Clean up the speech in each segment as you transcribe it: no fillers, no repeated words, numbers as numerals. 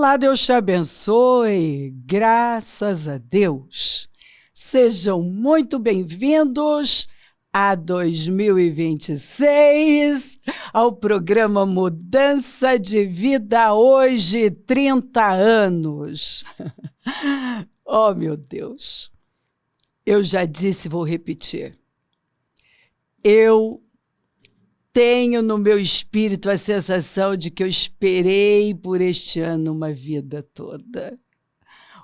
Olá, Deus te abençoe, graças a Deus. Sejam muito bem-vindos a 2026, ao programa Mudança de Vida, hoje 30 anos. Oh, meu Deus, eu já disse e vou repetir. Eu tenho no meu espírito a sensação de que eu esperei por este ano uma vida toda.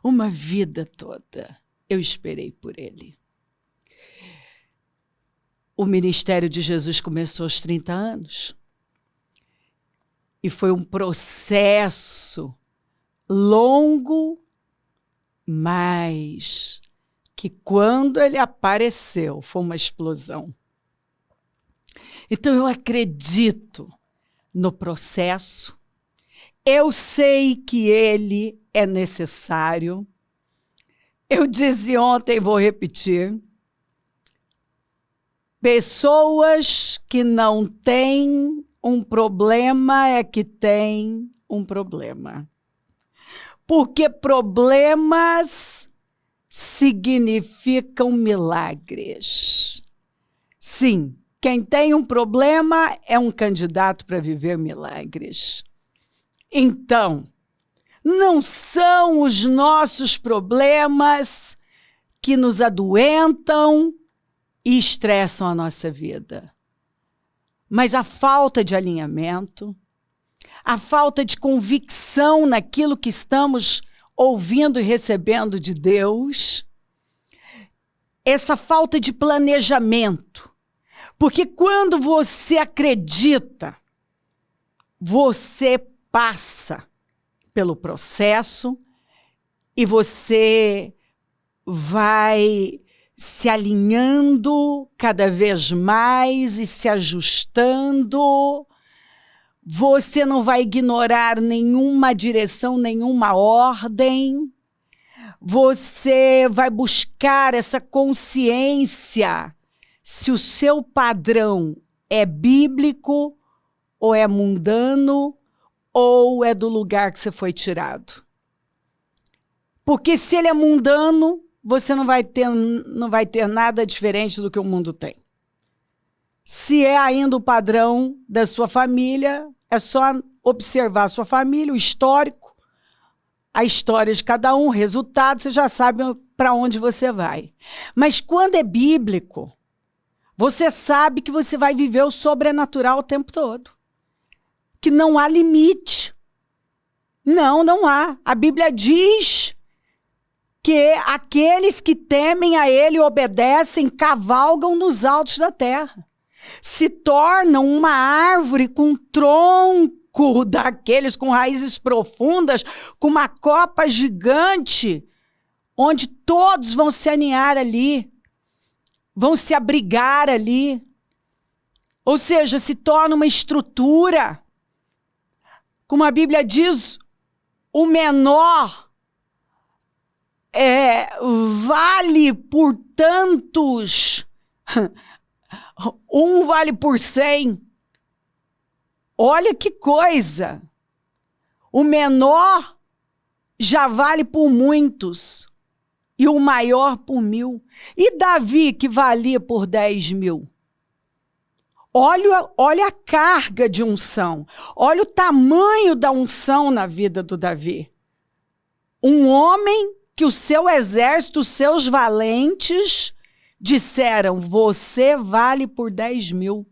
Uma vida toda. Eu esperei por ele. O ministério de Jesus começou aos 30 anos. E foi um processo longo, mas que quando ele apareceu, foi uma explosão. Então, eu acredito no processo, eu sei que ele é necessário. Eu disse ontem, vou repetir, pessoas que não têm um problema é que têm um problema. Porque problemas significam milagres. Sim. Quem tem um problema é um candidato para viver milagres. Então, não são os nossos problemas que nos adoentam e estressam a nossa vida, mas a falta de alinhamento, a falta de convicção naquilo que estamos ouvindo e recebendo de Deus, essa falta de planejamento. Porque quando você acredita, você passa pelo processo e você vai se alinhando cada vez mais e se ajustando. Você não vai ignorar nenhuma direção, nenhuma ordem. Você vai buscar essa consciência se o seu padrão é bíblico, ou é mundano, ou é do lugar que você foi tirado. Porque se ele é mundano, você não vai ter nada diferente do que o mundo tem. Se é ainda o padrão da sua família, é só observar a sua família, o histórico, a história de cada um, o resultado, você já sabe para onde você vai. Mas quando é bíblico, você sabe que você vai viver o sobrenatural o tempo todo. Que não há limite. Não há. A Bíblia diz que aqueles que temem a Ele e obedecem, cavalgam nos altos da terra. Se tornam uma árvore com tronco daqueles com raízes profundas, com uma copa gigante, onde todos vão se aninhar ali. Vão se abrigar ali. Ou seja, se torna uma estrutura. Como a Bíblia diz, o menor vale por tantos. Um vale por 100. Olha que coisa. O menor já vale por muitos. E o maior por 1000. E Davi, que valia por 10.000? Olha a carga de unção. Olha o tamanho da unção na vida do Davi. Um homem que o seu exército, os seus valentes, disseram, você vale por 10.000.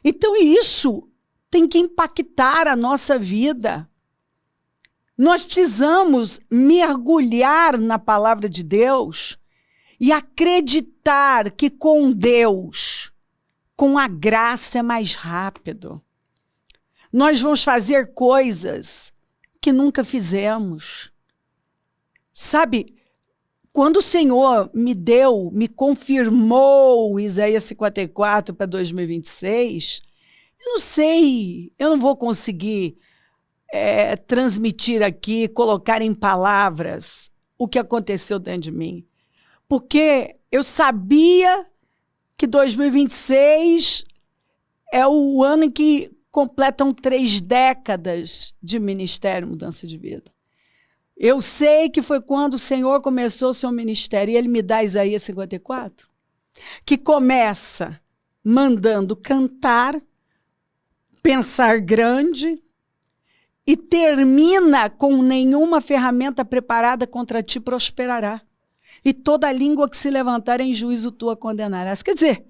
Então isso tem que impactar a nossa vida. Nós precisamos mergulhar na palavra de Deus e acreditar que com Deus, com a graça é mais rápido. Nós vamos fazer coisas que nunca fizemos. Sabe, quando o Senhor me confirmou Isaías 54 para 2026, eu não sei, eu não vou conseguir transmitir aqui, colocar em palavras o que aconteceu dentro de mim. Porque eu sabia que 2026 é o ano em que completam 3 décadas de ministério Mudança de Vida. Eu sei que foi quando o Senhor começou o seu ministério, e Ele me dá Isaías 54, que começa mandando cantar, pensar grande, e termina com nenhuma ferramenta preparada contra ti prosperará. E toda língua que se levantar em juízo tu a condenarás. Quer dizer,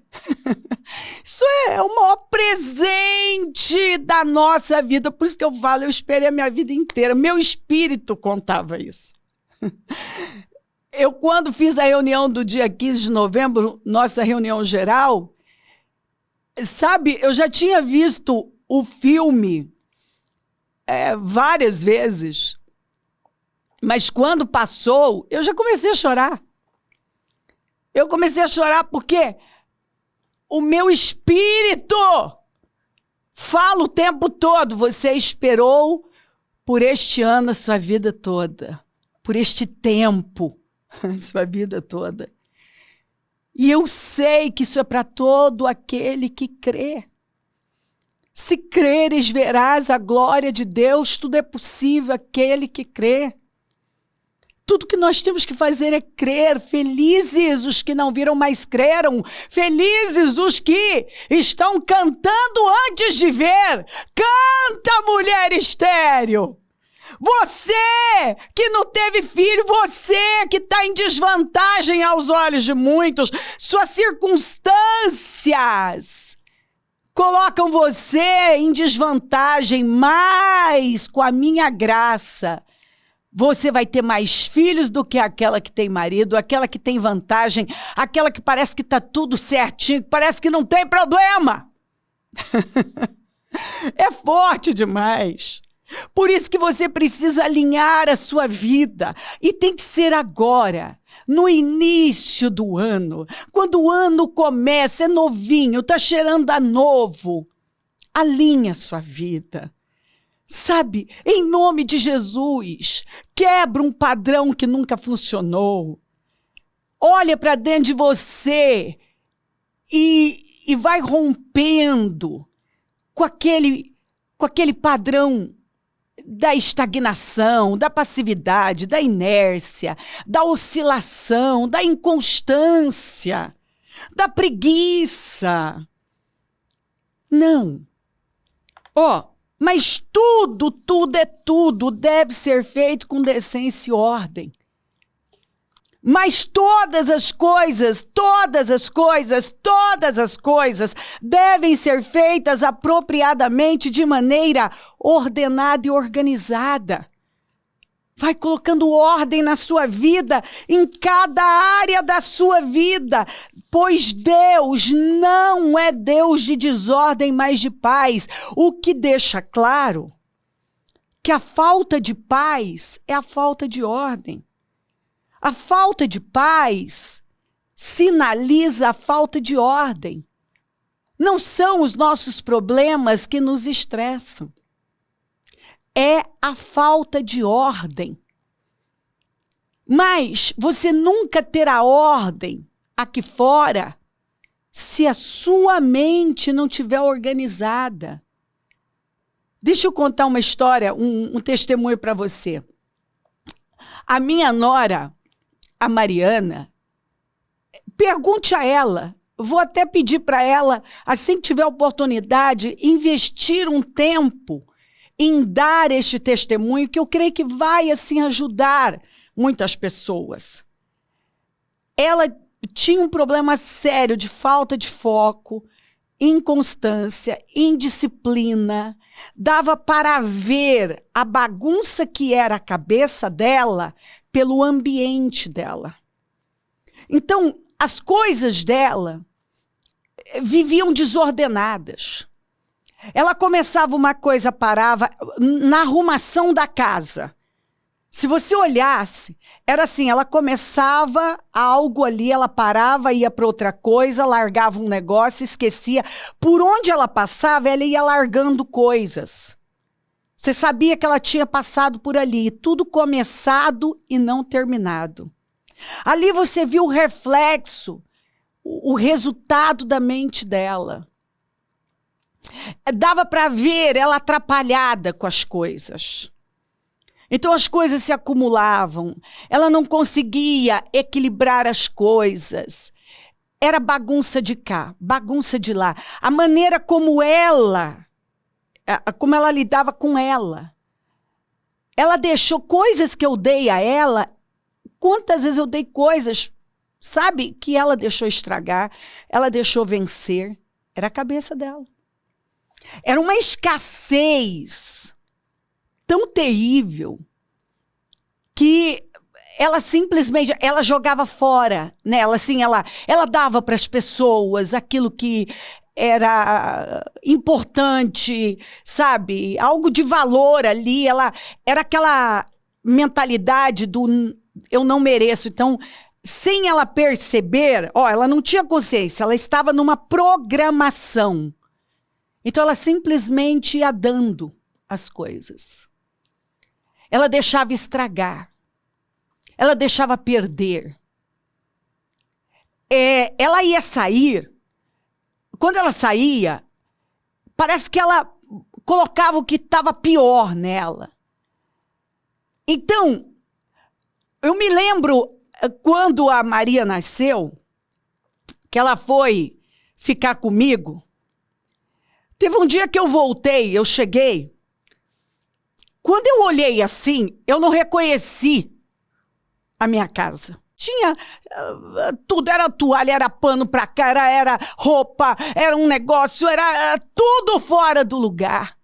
isso é o maior presente da nossa vida. Por isso que eu falo, eu esperei a minha vida inteira. Meu espírito contava isso. Eu, quando fiz a reunião do dia 15 de novembro, nossa reunião geral, sabe, eu já tinha visto o filme várias vezes. Mas quando passou, eu já comecei a chorar. Eu comecei a chorar porque o meu espírito fala o tempo todo. Você esperou por este ano a sua vida toda. Por este tempo a sua vida toda. E eu sei que isso é para todo aquele que crê. Se creres, verás a glória de Deus. Tudo é possível àquele que crê. Tudo que nós temos que fazer é crer. Felizes os que não viram, mas creram. Felizes os que estão cantando antes de ver. Canta, mulher estéril. Você que não teve filho, você que está em desvantagem aos olhos de muitos, suas circunstâncias colocam você em desvantagem, mas com a minha graça, você vai ter mais filhos do que aquela que tem marido, aquela que tem vantagem, aquela que parece que está tudo certinho, que parece que não tem problema. É forte demais. Por isso que você precisa alinhar a sua vida. E tem que ser agora, no início do ano. Quando o ano começa, é novinho, está cheirando a novo. Alinha a sua vida. Sabe, em nome de Jesus, quebra um padrão que nunca funcionou. Olha para dentro de você e vai rompendo com aquele padrão da estagnação, da passividade, da inércia, da oscilação, da inconstância, da preguiça. Não. Mas tudo é tudo, deve ser feito com decência e ordem. Mas todas as coisas devem ser feitas apropriadamente, de maneira ordenada e organizada. Vai colocando ordem na sua vida, em cada área da sua vida, pois Deus não é Deus de desordem, mas de paz. O que deixa claro que a falta de paz é a falta de ordem. A falta de paz sinaliza a falta de ordem. Não são os nossos problemas que nos estressam. É a falta de ordem. Mas você nunca terá ordem aqui fora se a sua mente não estiver organizada. Deixa eu contar uma história, um testemunho para você. A minha nora, a Mariana, pergunte a ela, vou até pedir para ela, assim que tiver oportunidade, investir um tempo em dar este testemunho, que eu creio que vai assim ajudar muitas pessoas. Ela tinha um problema sério de falta de foco, inconstância, indisciplina. Dava para ver a bagunça que era a cabeça dela pelo ambiente dela. Então, as coisas dela viviam desordenadas. Ela começava uma coisa, parava na arrumação da casa. Se você olhasse, era assim, ela começava algo ali, ela parava, ia para outra coisa, largava um negócio, esquecia. Por onde ela passava, ela ia largando coisas. Você sabia que ela tinha passado por ali, tudo começado e não terminado. Ali você viu o reflexo, o resultado da mente dela. Dava para ver ela atrapalhada com as coisas. Então as coisas se acumulavam. Ela não conseguia equilibrar as coisas. Era bagunça de cá, bagunça de lá. A maneira como ela lidava com ela. Ela deixou coisas que eu dei a ela. Quantas vezes eu dei coisas, sabe, que ela deixou estragar, ela deixou vencer. Era a cabeça dela. Era uma escassez tão terrível que ela simplesmente, ela jogava fora, né? Ela dava para as pessoas aquilo que era importante, sabe? Algo de valor ali. Ela era aquela mentalidade do eu não mereço. Então, sem ela perceber, ela não tinha consciência, ela estava numa programação. Então, ela simplesmente ia dando as coisas. Ela deixava estragar. Ela deixava perder. Ela ia sair. Quando ela saía, parece que ela colocava o que estava pior nela. Então, eu me lembro quando a Maria nasceu, que ela foi ficar comigo. Teve um dia que eu voltei, eu cheguei. Quando eu olhei assim, eu não reconheci a minha casa. Tinha tudo, era toalha, era pano pra cá, era roupa, era um negócio, era tudo fora do lugar.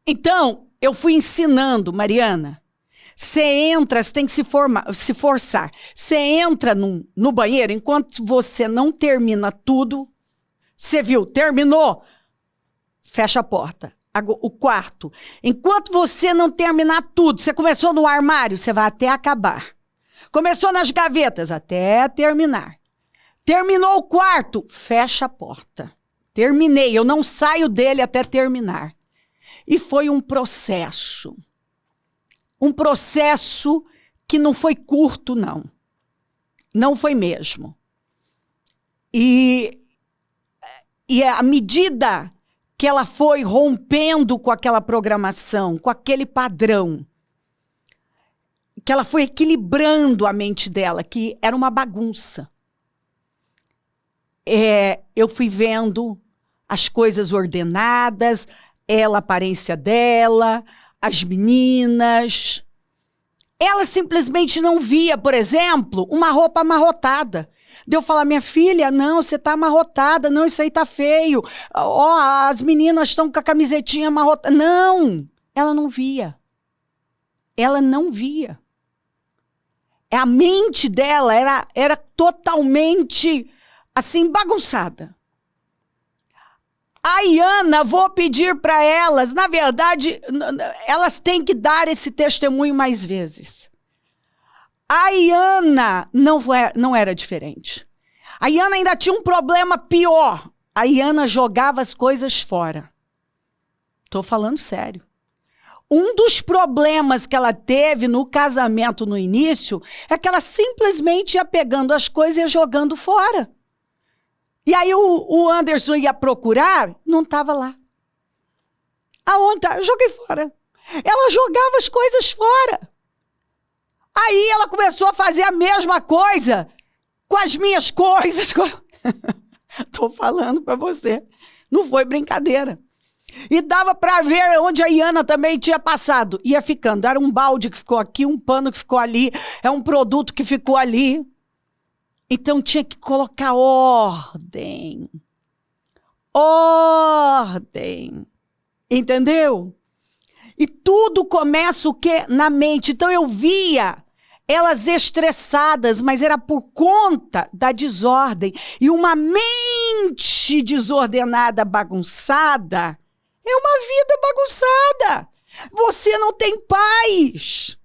Então, eu fui ensinando, Mariana, você entra, você tem que se forçar. Você entra no banheiro, enquanto você não termina tudo, você viu, terminou, fecha a porta. O quarto. Enquanto você não terminar tudo, você começou no armário, você vai até acabar. Começou nas gavetas, até terminar. Terminou o quarto, fecha a porta. Terminei, eu não saio dele até terminar. E foi um processo. Um processo que não foi curto, não. Não foi mesmo. E à medida que ela foi rompendo com aquela programação, com aquele padrão, que ela foi equilibrando a mente dela, que era uma bagunça. Eu fui vendo as coisas ordenadas, a aparência dela, as meninas. Ela simplesmente não via, por exemplo, uma roupa amarrotada. De eu falar, minha filha, não, você tá amarrotada, não, isso aí tá feio. As meninas estão com a camisetinha amarrotada. Não, ela não via. Ela não via. A mente dela era totalmente, assim, bagunçada. A Iana, vou pedir para elas, na verdade, elas têm que dar esse testemunho mais vezes. A Iana não era diferente. A Iana ainda tinha um problema pior. A Iana jogava as coisas fora. Estou falando sério. Um dos problemas que ela teve no casamento no início é que ela simplesmente ia pegando as coisas e ia jogando fora. E aí o Anderson ia procurar, não estava lá. Aonde tá? Eu joguei fora. Ela jogava as coisas fora. Aí ela começou a fazer a mesma coisa com as minhas coisas. Estou falando para você. Não foi brincadeira. E dava para ver onde a Iana também tinha passado. Ia ficando. Era um balde que ficou aqui, um pano que ficou ali, é um produto que ficou ali. Então tinha que colocar ordem. Ordem. Entendeu? E tudo começa o quê? Na mente. Então eu via elas estressadas, mas era por conta da desordem. E uma mente desordenada, bagunçada, é uma vida bagunçada. Você não tem paz.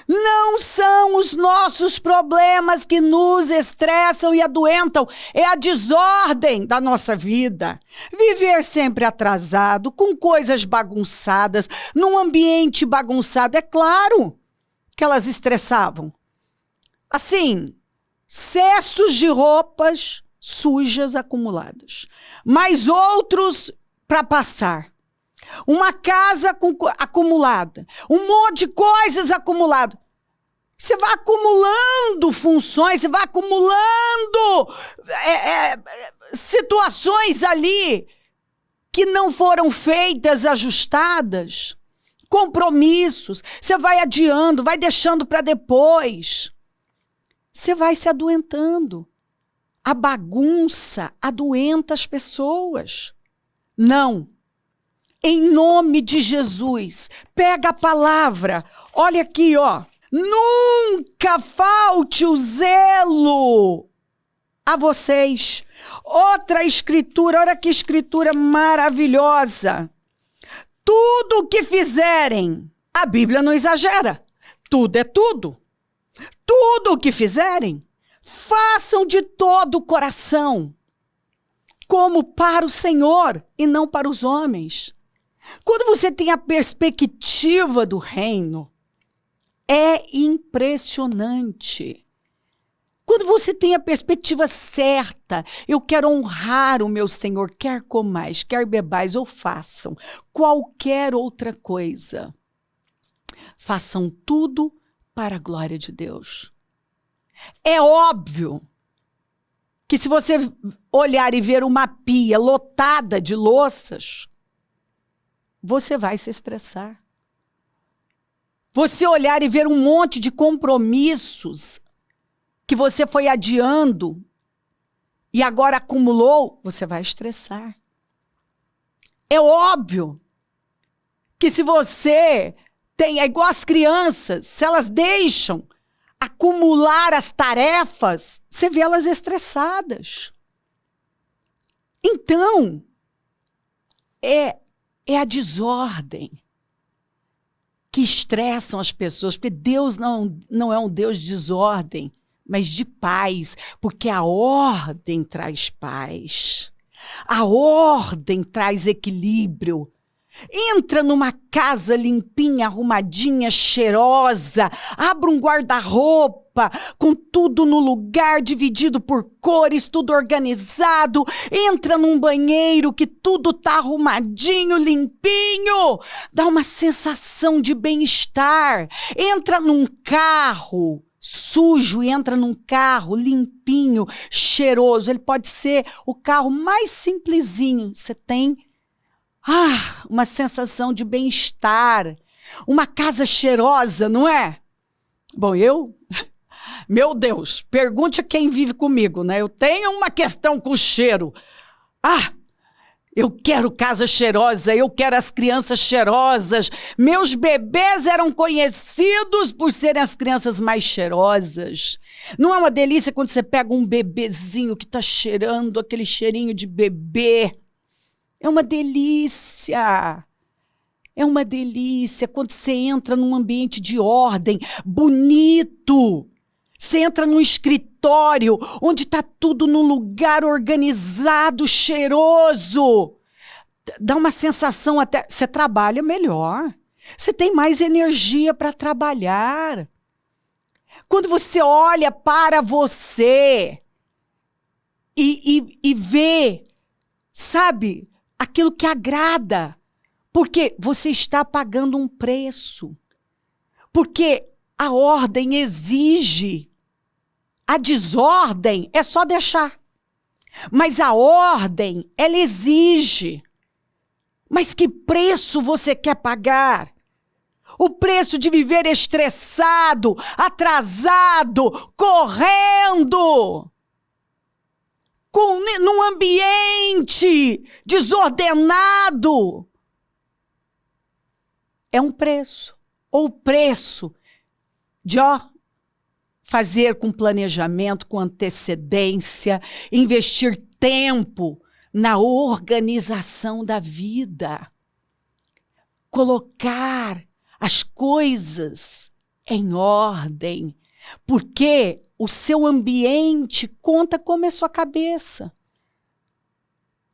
Não são os nossos problemas que nos estressam e adoentam. É a desordem da nossa vida. Viver sempre atrasado, com coisas bagunçadas, num ambiente bagunçado. É claro que elas estressavam. Assim, cestos de roupas sujas acumuladas, mais outros para passar. Uma casa acumulada, um monte de coisas acumuladas. Você vai acumulando funções, você vai acumulando situações ali que não foram feitas, ajustadas, compromissos. Você vai adiando, vai deixando para depois. Você vai se adoentando. A bagunça adoenta as pessoas. Não. Em nome de Jesus, pega a palavra. Olha aqui, ó. Nunca falte o zelo a vocês. Outra escritura, olha que escritura maravilhosa. Tudo o que fizerem, a Bíblia não exagera. Tudo é tudo. Tudo o que fizerem, façam de todo o coração, como para o Senhor e não para os homens. Quando você tem a perspectiva do reino, é impressionante. Quando você tem a perspectiva certa, eu quero honrar o meu Senhor, quer comais, quer bebais ou façam qualquer outra coisa. Façam tudo para a glória de Deus. É óbvio que se você olhar e ver uma pia lotada de louças, você vai se estressar. Você olhar e ver um monte de compromissos que você foi adiando e agora acumulou, você vai estressar. É óbvio que se você tem, é igual as crianças, se elas deixam acumular as tarefas, você vê elas estressadas. Então, é a desordem que estressam as pessoas, porque Deus não é um Deus de desordem, mas de paz, porque a ordem traz paz. A ordem traz equilíbrio. Entra numa casa limpinha, arrumadinha, cheirosa, abre um guarda-roupa com tudo no lugar, dividido por cores, tudo organizado. Entra num banheiro que tudo tá arrumadinho, limpinho. Dá uma sensação de bem-estar. Entra num carro sujo e entra num carro limpinho, cheiroso. Ele pode ser o carro mais simplesinho. Você tem uma sensação de bem-estar, uma casa cheirosa, não é? Bom, meu Deus, pergunte a quem vive comigo, né? Eu tenho uma questão com cheiro. Eu quero casa cheirosa, eu quero as crianças cheirosas. Meus bebês eram conhecidos por serem as crianças mais cheirosas. Não é uma delícia quando você pega um bebezinho que está cheirando, aquele cheirinho de bebê? É uma delícia. É uma delícia quando você entra num ambiente de ordem, bonito. Você entra num escritório onde está tudo num lugar organizado, cheiroso. Dá uma sensação até... Você trabalha melhor. Você tem mais energia para trabalhar. Quando você olha para você e vê, sabe, aquilo que agrada, porque você está pagando um preço, porque a ordem exige, a desordem é só deixar, mas a ordem, ela exige. Mas que preço você quer pagar? O preço de viver estressado, atrasado, correndo, num ambiente desordenado. É um preço. Ou o preço de fazer com planejamento, com antecedência, investir tempo na organização da vida. Colocar as coisas em ordem, porque o seu ambiente conta como é sua cabeça.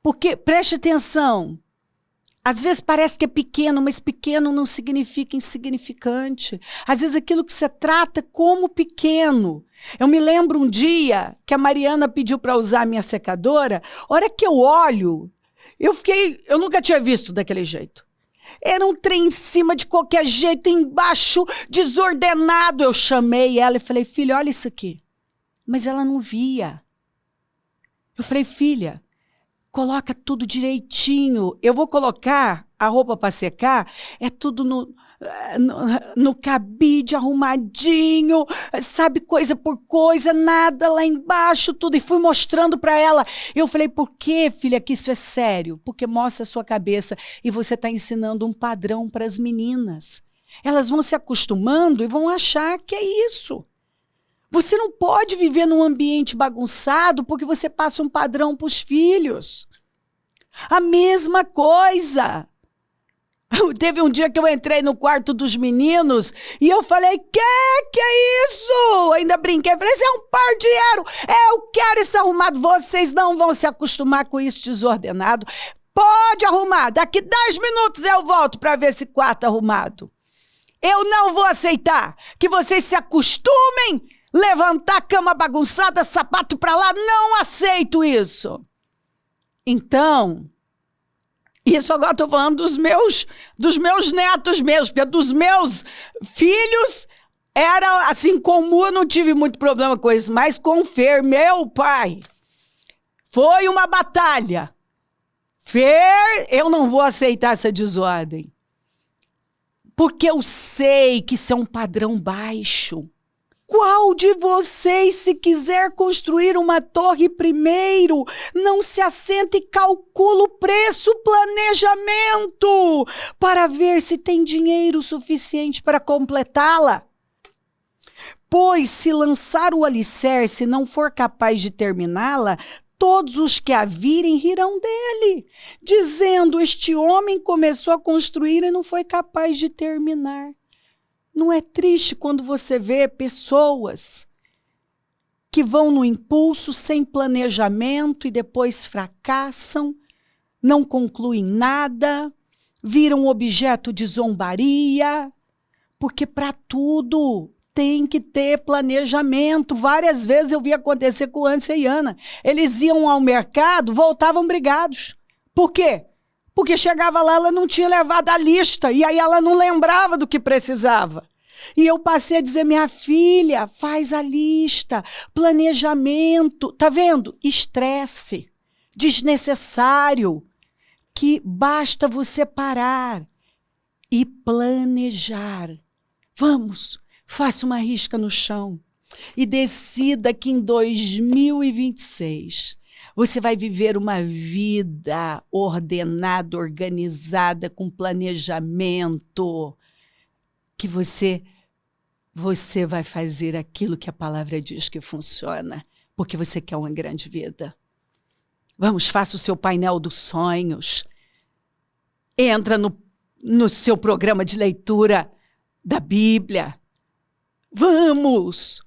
Porque, preste atenção, Às vezes parece que é pequeno, mas pequeno não significa insignificante. Às vezes aquilo que você trata como pequeno. Eu me lembro um dia que a Mariana pediu para usar a minha secadora. A hora que eu olho, eu nunca tinha visto daquele jeito. Era um trem em cima de qualquer jeito, embaixo, desordenado. Eu chamei ela e falei, filha, olha isso aqui. Mas ela não via. Eu falei, filha, coloca tudo direitinho. Eu vou colocar a roupa para secar, é tudo no cabide, arrumadinho, sabe, coisa por coisa, nada lá embaixo, tudo. E fui mostrando para ela. Eu falei, por quê, filha, que isso é sério? Porque mostra a sua cabeça e você está ensinando um padrão para as meninas. Elas vão se acostumando e vão achar que é isso. Você não pode viver num ambiente bagunçado porque você passa um padrão para os filhos. A mesma coisa. Teve um dia que eu entrei no quarto dos meninos e eu falei, que é isso? Ainda brinquei, falei, isso é um pardieiro, eu quero isso arrumado, vocês não vão se acostumar com isso desordenado. Pode arrumar, daqui 10 minutos eu volto para ver esse quarto arrumado. Eu não vou aceitar que vocês se acostumem, levantar a cama bagunçada, sapato para lá, não aceito isso. Então, isso agora estou falando dos meus netos mesmo, porque dos meus filhos era assim comum, eu não tive muito problema com isso, mas com o Fer, meu pai, foi uma batalha. Fer, eu não vou aceitar essa desordem, porque eu sei que isso é um padrão baixo. Qual de vocês, se quiser construir uma torre primeiro, não se assenta e calcula o preço, planejamento, para ver se tem dinheiro suficiente para completá-la? Pois, se lançar o alicerce e não for capaz de terminá-la, todos os que a virem rirão dele, dizendo, este homem começou a construir e não foi capaz de terminar. Não é triste quando você vê pessoas que vão no impulso, sem planejamento e depois fracassam, não concluem nada, viram objeto de zombaria, porque para tudo tem que ter planejamento. Várias vezes eu vi acontecer com Ância e Ana. Eles iam ao mercado, voltavam brigados. Por quê? Porque chegava lá, ela não tinha levado a lista, e aí ela não lembrava do que precisava. E eu passei a dizer, minha filha, faz a lista, planejamento, tá vendo? Estresse, desnecessário, que basta você parar e planejar. Vamos, faça uma risca no chão e decida que em 2026 você vai viver uma vida ordenada, organizada, com planejamento, que você vai fazer aquilo que a palavra diz que funciona, porque você quer uma grande vida. Vamos, faça o seu painel dos sonhos. Entra no seu programa de leitura da Bíblia. Vamos,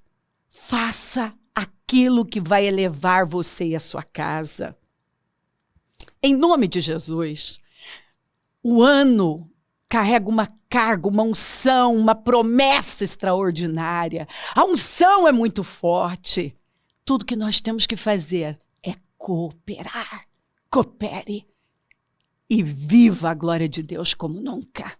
faça aquilo que vai elevar você e a sua casa. Em nome de Jesus, o ano carrega uma carga, uma unção, uma promessa extraordinária. A unção é muito forte. Tudo que nós temos que fazer é cooperar. Coopere e viva a glória de Deus como nunca.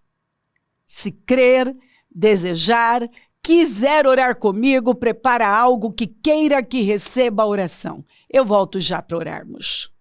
Se crer, desejar, quiser orar comigo, prepara algo que queira que receba a oração. Eu volto já para orarmos.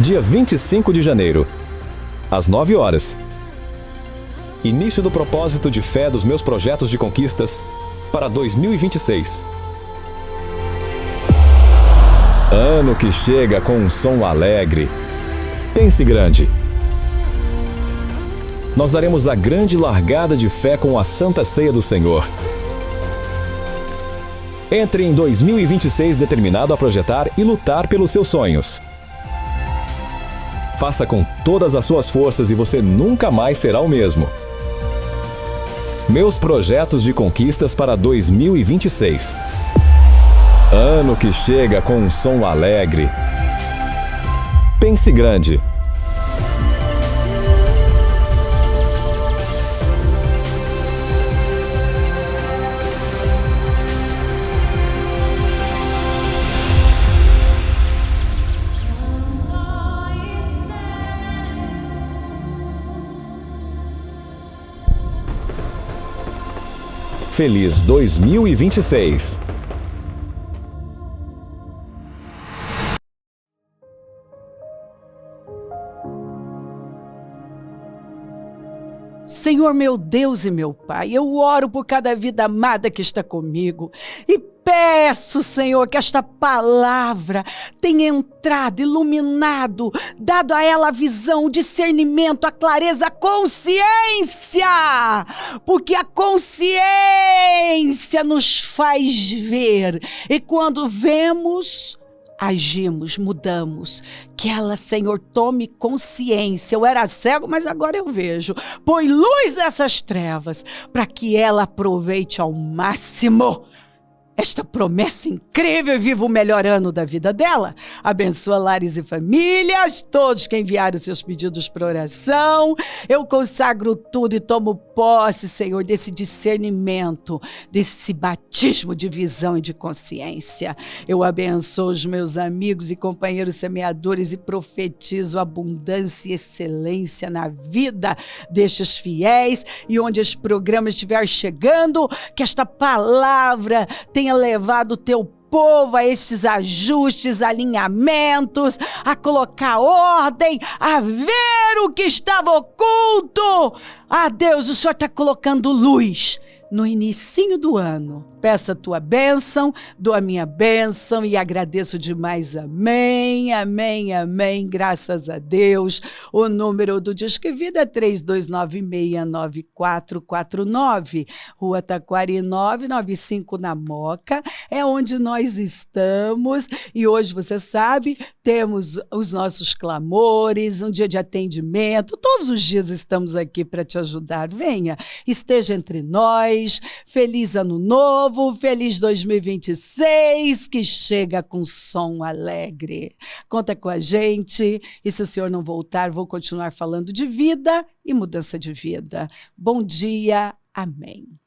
dia 25 de janeiro, às 9 horas. Início do propósito de fé dos meus projetos de conquistas para 2026. Ano que chega com um som alegre. Pense grande. Nós daremos a grande largada de fé com a Santa Ceia do Senhor. Entre em 2026 determinado a projetar e lutar pelos seus sonhos. Faça com todas as suas forças e você nunca mais será o mesmo. Meus projetos de conquistas para 2026. Ano que chega com um som alegre. Pense grande. Feliz 2026! Senhor, meu Deus e meu Pai, eu oro por cada vida amada que está comigo e peço, Senhor, que esta palavra tenha entrado, iluminado, dado a ela a visão, o discernimento, a clareza, a consciência, porque a consciência nos faz ver e quando vemos, agimos, mudamos. Que ela, Senhor, tome consciência. Eu era cego, mas agora eu vejo. Põe luz nessas trevas para que ela aproveite ao máximo esta promessa incrível e viva o melhor ano da vida dela. Abençoa lares e famílias, todos que enviaram seus pedidos para oração. Eu consagro tudo e tomo posse, Senhor, desse discernimento, desse batismo de visão e de consciência. Eu abençoo os meus amigos e companheiros semeadores e profetizo abundância e excelência na vida destes fiéis e onde os programas estiver chegando, que esta palavra tenha levado o teu povo a estes ajustes, alinhamentos, a colocar ordem, a ver o que estava oculto. Ah, Deus, o Senhor está colocando luz no inicinho do ano. Peço a tua bênção, dou a minha bênção e agradeço demais. Amém, amém, amém. Graças a Deus. O número do Disque Vida é 32969449. Rua Taquari 995 na Moca. É onde nós estamos. E hoje, você sabe, temos os nossos clamores, um dia de atendimento. Todos os dias estamos aqui para te ajudar. Venha, esteja entre nós. Feliz Ano Novo. Feliz 2026, que chega com som alegre. Conta com a gente e se o Senhor não voltar, vou continuar falando de vida e mudança de vida. Bom dia, amém.